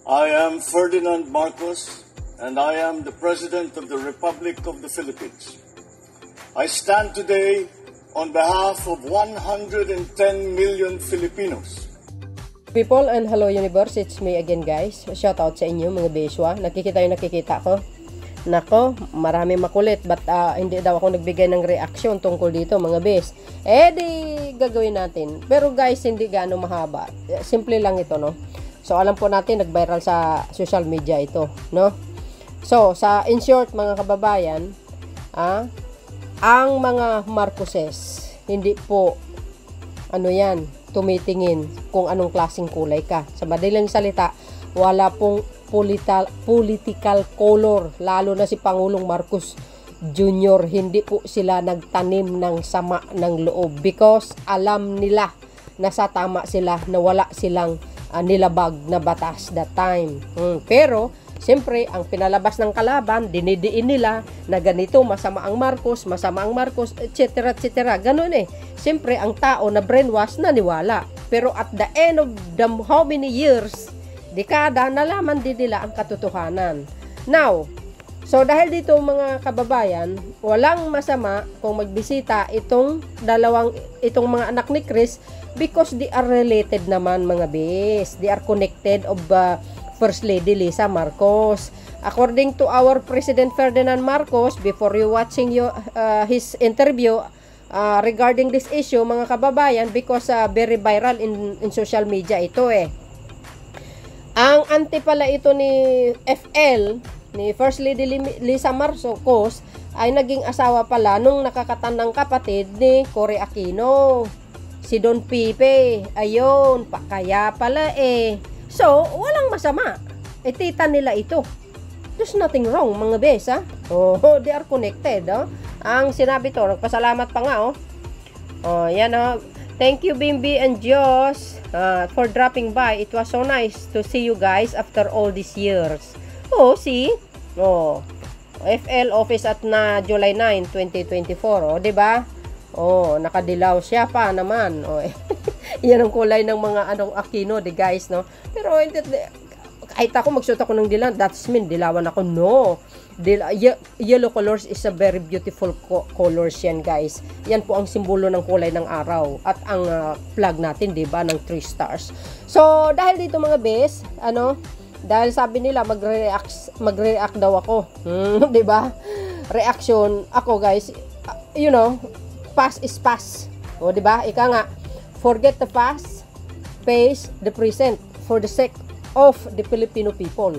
I am Ferdinand Marcos, and I am the President of the Republic of the Philippines. I stand today on behalf of 110 million Filipinos. People and hello universe, it's me again guys. Shout out sa inyo mga beswa. Nakikita ko. Nako, marami makulit but hindi daw ako nagbigay ng reaksyon tungkol dito mga bes. Di gagawin natin. Pero guys, hindi gaano mahaba. Simple lang ito, no? So alam po natin nag-viral sa social media ito, no? So in short mga kababayan, ang mga Marcoses hindi po tumitingin kung anong klaseng kulay ka. Sa madaling salita, wala pong political color, lalo na si Pangulong Marcos Jr. Hindi po sila nagtanim ng sama ng loob because alam nila na sa tama sila na wala silang nilabag na batas that time. Pero siyempre ang pinalabas ng kalaban, dinidiin nila na ganito, masama ang Marcos, etc. Ganun siyempre ang tao na brainwash naniwala. Pero at the end of how many years, dekada, nalaman din nila ang katotohanan. Now, so dahil dito mga kababayan, walang masama kung magbisita itong mga anak ni Chris because they are related naman mga bes. They are connected of First Lady Lisa Marcos. According to our President Ferdinand Marcos, before you watching his interview regarding this issue mga kababayan, because very viral in social media ito Ang auntie pala ito ni FL, ni First Lady Lisa Marcos, ay naging asawa pala nung nakakatandang kapatid ni Cory Aquino, si Don Pipe. Ayun, kaya pala So, walang masama. Tita nila ito. There's nothing wrong mga bes, they are connected, Ang sinabi to, nagpasalamat pa nga, yan, Thank you, Bimbi and Josh, for dropping by. It was so nice to see you guys after all these years. See? FL office at na July 9, 2024. Diba? Nakadilaw siya pa naman. Yan ang kulay ng mga Aquino, guys, no? Pero kahit ako magsuot ako ng dilaw, that's mean dilawan ako. No. Yellow colors is a very beautiful colors yan, guys. Yan po ang simbolo ng kulay ng araw at ang flag natin, 'di ba, ng 3 stars. So dahil dito mga bes, dahil sabi nila magre-react daw ako. 'Di ba? Reaction ako, guys. Past is past. 'Di ba? Ika nga, forget the past, face the present for the sake of the Filipino people.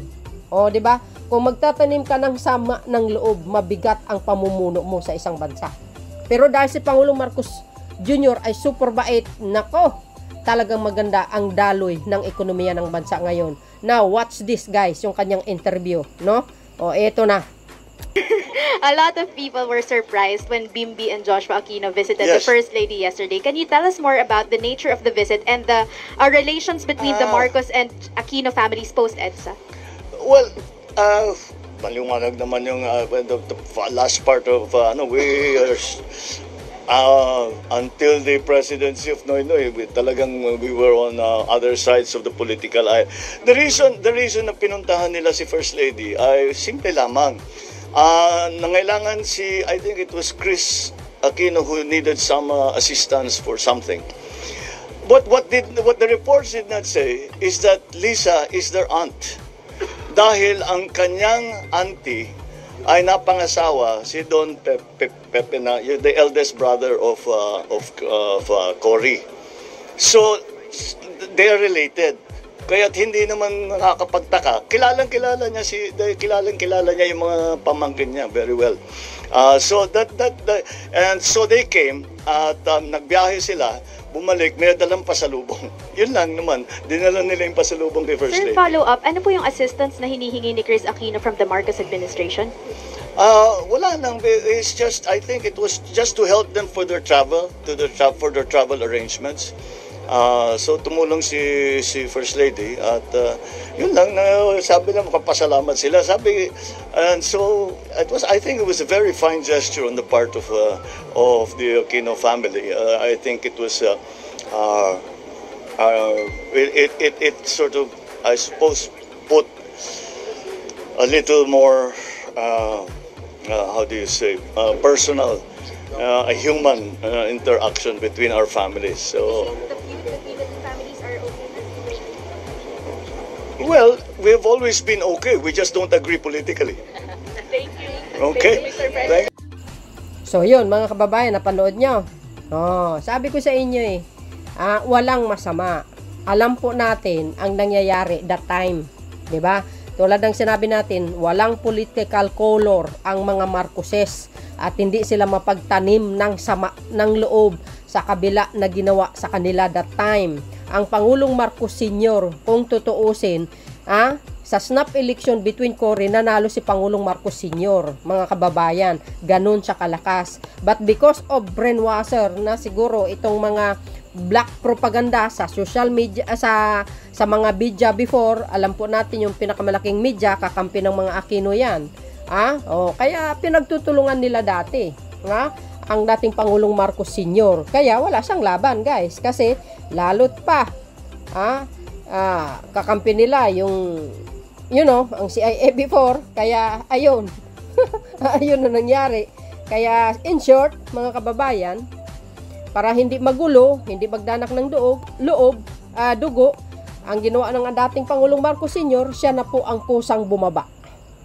'Di ba? Kung magtatanim ka ng sama ng loob, mabigat ang pamumuno mo sa isang bansa. Pero dahil si Pangulong Marcos Jr. ay super bait, nako, talagang maganda ang daloy ng ekonomiya ng bansa ngayon. Now, watch this guys, yung kanyang interview, no? Eto na. A lot of people were surprised when Bimbi and Joshua Aquino visited the First Lady yesterday. Can you tell us more about the nature of the visit and the relations between the Marcos and Aquino families post-EDSA? Well, maliwanag naman yung the last part of until the presidency of Noynoy, we were on other sides of the political aisle. The reason na pinuntahan nila si First Lady ay simple lamang. Nangailangan I think it was Chris Aquino who needed some assistance for something. But what the reports did not say is that Lisa is their aunt. Dahil ang kanyang auntie ay napangasawa si Don Pepe na the eldest brother of Cory. So they are related. Kaya't hindi naman nakakapagtaka. Kilalang-kilala niya yung mga pamangkin niya very well. So they came at nagbiyahe sila. Bumalik, may dalang pasalubong. Yun lang naman, dinala nila yung pasalubong kay First Lady. Sir, follow up, ano po yung assistance na hinihingi ni Chris Aquino from the Marcos administration? Wala lang. It's just, I think it was just to help them for their travel, for their travel arrangements. So tumulong si First Lady at yun lang, sabi na magpapasalamat sila. And so I think it was a very fine gesture on the part of the Aquino family. I think it was it sort of, I suppose, put a little more, how do you say, personal, a human interaction between our families. So, The feud between the two families are okay na? well, we've always been okay. We just don't agree politically. Thank you. Okay? Thank So yun mga kababayan, napanood nyo. Oh, sabi ko sa inyo walang masama. Alam po natin ang nangyayari that time, 'di ba? Tulad ng sinabi natin, walang political color ang mga Marcoses at hindi sila mapagtanim ng sama ng loob sa kabila na ginawa sa kanila that time. Ang Pangulong Marcos Sr., kung tutuusin, sa snap election between Cory, nanalo si Pangulong Marcos Sr., mga kababayan. Ganun siya kalakas. But because of brainwasher na siguro itong mga black propaganda sa social media, sa mga media before, alam po natin yung pinakamalaking media, kakampi ng mga Aquino yan. Kaya pinagtutulungan nila dati. Ang dating Pangulong Marcos Sr. Kaya wala siyang laban, guys. Kasi lalot pa. Kakampi nila yung ang CIA before. Kaya ayun. Ayun na nangyari. Kaya in short, mga kababayan, para hindi magulo, hindi magdanak ng dugo, ang ginawa ng dating Pangulong Marcos Sr., siya na po ang pusang bumaba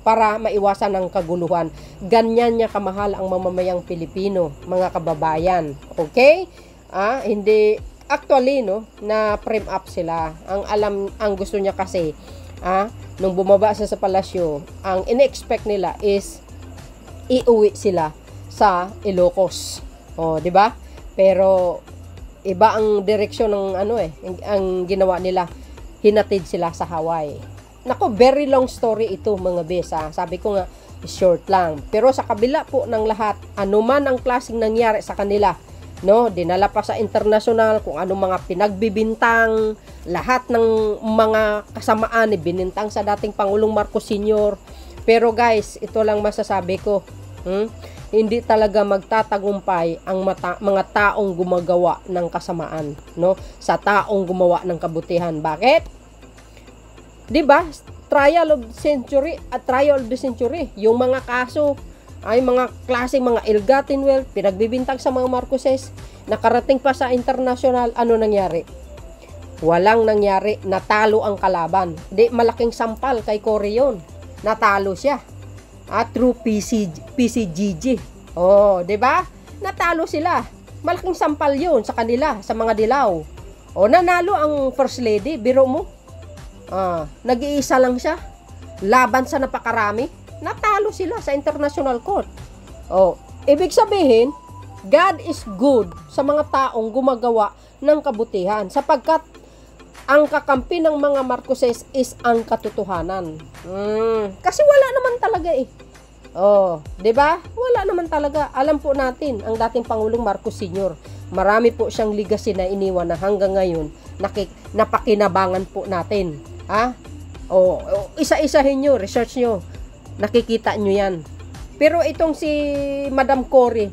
para maiwasan ang kaguluhan. Ganyan niya kamahal ang mamamayang Pilipino, mga kababayan. Okay? Hindi actually na frame up sila. Ang gusto niya kasi nung bumaba siya sa palasyo, ang in-expect nila is iuwi sila sa Ilocos. 'Di ba? Pero iba ang direksyon ng ang ginawa nila. Hinatid sila sa Hawaii. Nako, very long story ito mga besa. Sabi ko nga, short lang. Pero sa kabila po ng lahat, anuman ang klaseng nangyari sa kanila, dinala pa sa international, kung anong mga pinagbibintang, lahat ng mga kasamaan binintang sa dating Pangulong Marcos Sr. Pero guys, ito lang masasabi ko. Hindi talaga magtatagumpay ang mga taong gumagawa ng kasamaan, sa taong gumawa ng kabutihan. Bakit? 'Di ba? Trial of the century. Yung mga kaso ay mga klaseng mga ill-gotten wealth, pinagbibintang sa mga Marcoses, nakarating pa sa international, ano nangyari? Walang nangyari, natalo ang kalaban. Malaking sampal kay Cory yun. Natalo siya. Through PCGG. 'Di ba? Natalo sila. Malaking sampal 'yun sa kanila, sa mga dilaw. Nanalo ang First Lady, biro mo. Nag-iisa lang siya. Laban sa napakarami. Natalo sila sa International Court. Ibig sabihin, God is good sa mga taong gumagawa ng kabutihan sapagkat ang kakampi ng mga Marcoses is ang katotohanan. Kasi wala naman talaga 'di ba? Wala naman talaga. Alam po natin ang dating Pangulong Marcos Sr. Marami po siyang legacy na iniwan na hanggang ngayon napakinabangan po natin. Isa-isahin nyo, research nyo. Nakikita nyo yan. Pero itong si Madam Cory,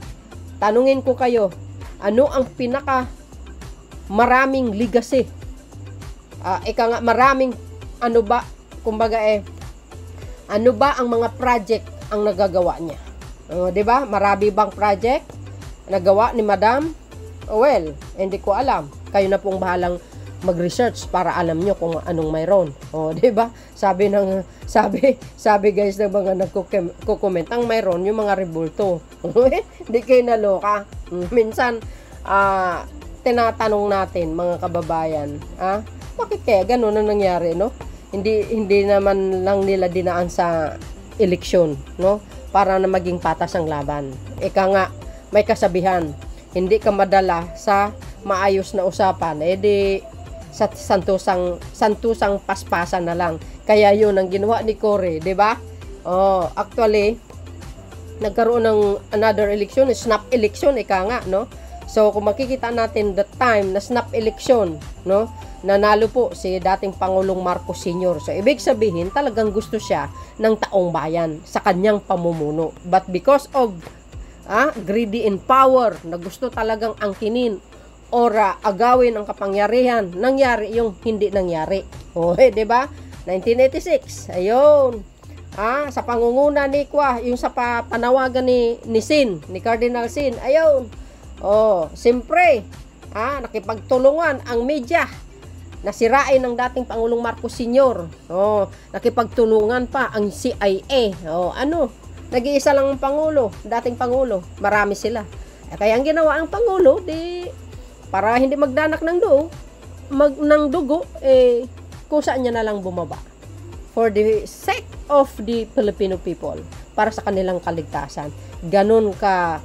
tanungin ko kayo, ano ang pinaka maraming legacy? Maraming ano ba ang mga project ang nagagawa niya? 'Di ba? Marami bang project nagawa ni Madam? Well, hindi ko alam. Kayo na pong bahalang mag-research para alam nyo kung anong mayroon. 'Di ba? Sabi guys ng mga nagko-comment, ang mayroon yung mga rebulto. Hindi kayo naloka. Minsan tinatanong natin mga kababayan, bakit kaya ganun ang nangyari, Hindi naman lang nila dinaan sa eleksyon, para na maging patas ang laban. Nga, may kasabihan, hindi ka madala sa maayos na usapan, sa santusang paspasan na lang. Kaya yun ang ginawa ni Cory, 'di ba? Actually, nagkaroon ng another election, snap election, nga, So, kung makikita natin the time na snap election, nanalo po si dating Pangulong Marcos Sr. So, ibig sabihin, talagang gusto siya ng taong bayan sa kanyang pamumuno. But because of greedy in power, na gusto talagang angkinin or agawin ang kapangyarihan, nangyari yung hindi nangyari. 'Di ba? 1986. Ayun. Sa pangunguna ni yung sa panawagan ni Cardinal Sin. Ayun. Siyempre, nakipagtulungan ang media. Nasirain ng dating Pangulong Marcos Sr. Nakipagtulungan pa ang CIA. Nag-iisa lang ang Pangulo, dating Pangulo. Marami sila. Kaya ang ginawa ang Pangulo, para hindi magdanak ng dugo, kung saan niya na lang bumaba. For the sake of the Filipino people, para sa kanilang kaligtasan. Ganon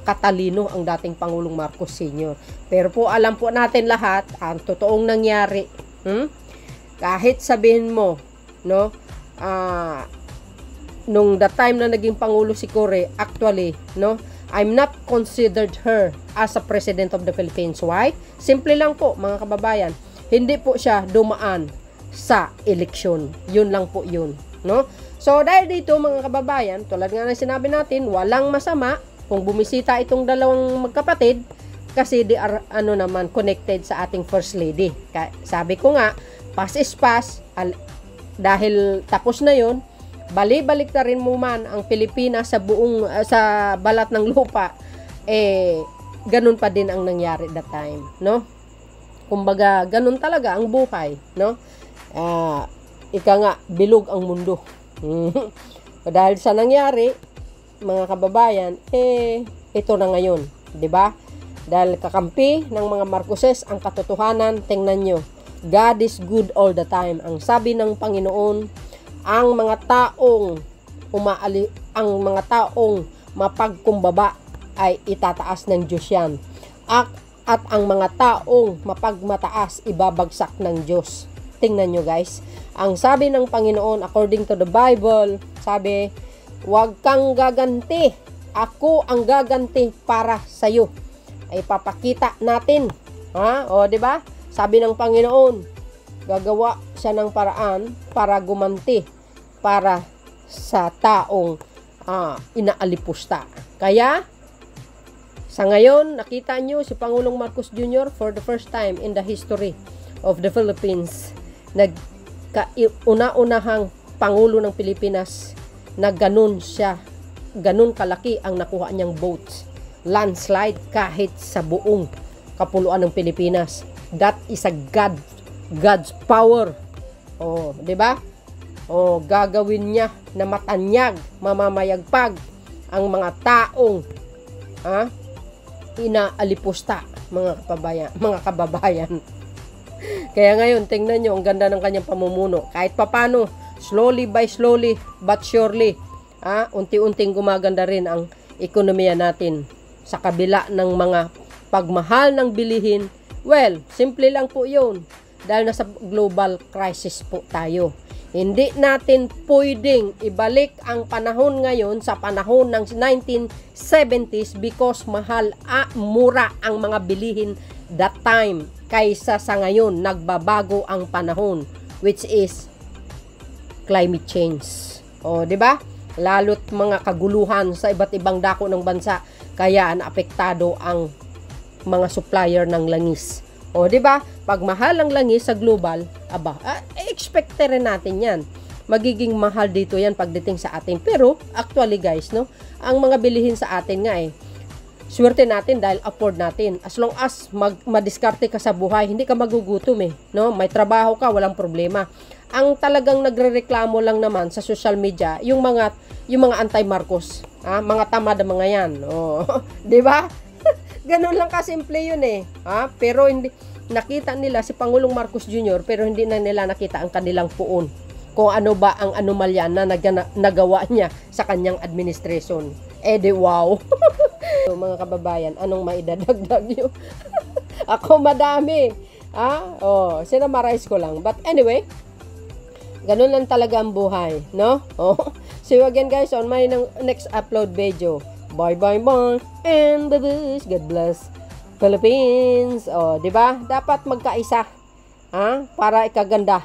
katalino ang dating Pangulong Marcos Sr. Pero po, alam po natin lahat, ang totoong nangyari, kahit sabihin mo, nung the time na naging Pangulo si Cory, actually, I'm not considered her as a President of the Philippines. Why? Simple lang po, mga kababayan. Hindi po siya dumaan sa eleksyon. Yun lang po yun. So, dahil dito, mga kababayan, tulad nga na sinabi natin, walang masama kung bumisita itong dalawang magkapatid kasi they are, connected sa ating First Lady. Sabi ko nga, pass is pass, dahil tapos na yun, balik na rin mo man ang Pilipinas sa balat ng lupa, ganun pa din ang nangyari that time, kumbaga ganun talaga ang buhay, ika nga, bilog ang mundo. Dahil sa nangyari, mga kababayan, ito na ngayon, di ba? Dahil kakampi ng mga Marcoses ang katotohanan, tingnan nyo, God is good all the time. Ang sabi ng Panginoon, ang mga taong mapagkumbaba ay itataas ng Diyos yan. At ang mga taong mapagmataas ibabagsak ng Diyos. Tingnan nyo guys. Ang sabi ng Panginoon according to the Bible, sabi, huwag kang gaganti. Ako ang gaganti para sa'yo. Ay papakita natin. Di ba? Sabi ng Panginoon, gagawa siya ng paraan para gumanti para sa taong inaalipusta. Kaya, sa ngayon, nakita nyo si Pangulong Marcos Jr. for the first time in the history of the Philippines, una-unahang Pangulo ng Pilipinas na ganun kalaki ang nakuha niyang votes. Landslide kahit sa buong kapuluan ng Pilipinas. That is a God's power. Di ba? Gagawin niya na matanyag, mamamayagpag ang mga taong inaalipusta, mga kababayan. Kaya ngayon, tingnan nyo, ang ganda ng kanyang pamumuno. Kahit papano, slowly but surely, unti-unting gumaganda rin ang ekonomiya natin. Sa kabila ng mga pagmahal ng bilihin, well, simple lang po yun. Dahil nasa global crisis po tayo. Hindi natin pwedeng ibalik ang panahon ngayon sa panahon ng 1970s because mura ang mga bilihin that time kaysa sa ngayon. Nagbabago ang panahon, which is climate change. Di ba? Lalo't mga kaguluhan sa iba't ibang dako ng bansa, kaya naapektado ang mga supplier ng langis. Di ba? Pag mahal ang langis sa global, expect rin natin 'yan. Magiging mahal dito 'yan pagdating sa atin. Pero actually guys, ang mga bilihin sa atin nga swerte natin dahil afford natin. As long as madiskarte ka sa buhay, hindi ka magugutom May trabaho ka, walang problema. Ang talagang nagrereklamo lang naman sa social media, yung mga anti-Marcos, mga tamad ang mga 'yan. 'Di ba? Ganun lang kasimple yun pero hindi nakita nila si Pangulong Marcos Jr. pero hindi na nila nakita ang kanilang puon. Kung ano ba ang anomalya na nagawa niya sa kanyang administration. Wow. So, mga kababayan, anong maidadagdag nyo? Ako madami. Sinamarize ko lang. But anyway, ganun lang talaga ang buhay, See you again guys on my next upload video. Bye. And bye-bye. God bless Philippines. Di ba? Dapat magkaisa, para ikaganda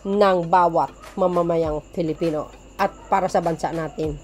ng bawat mamamayang Pilipino at para sa bansa natin.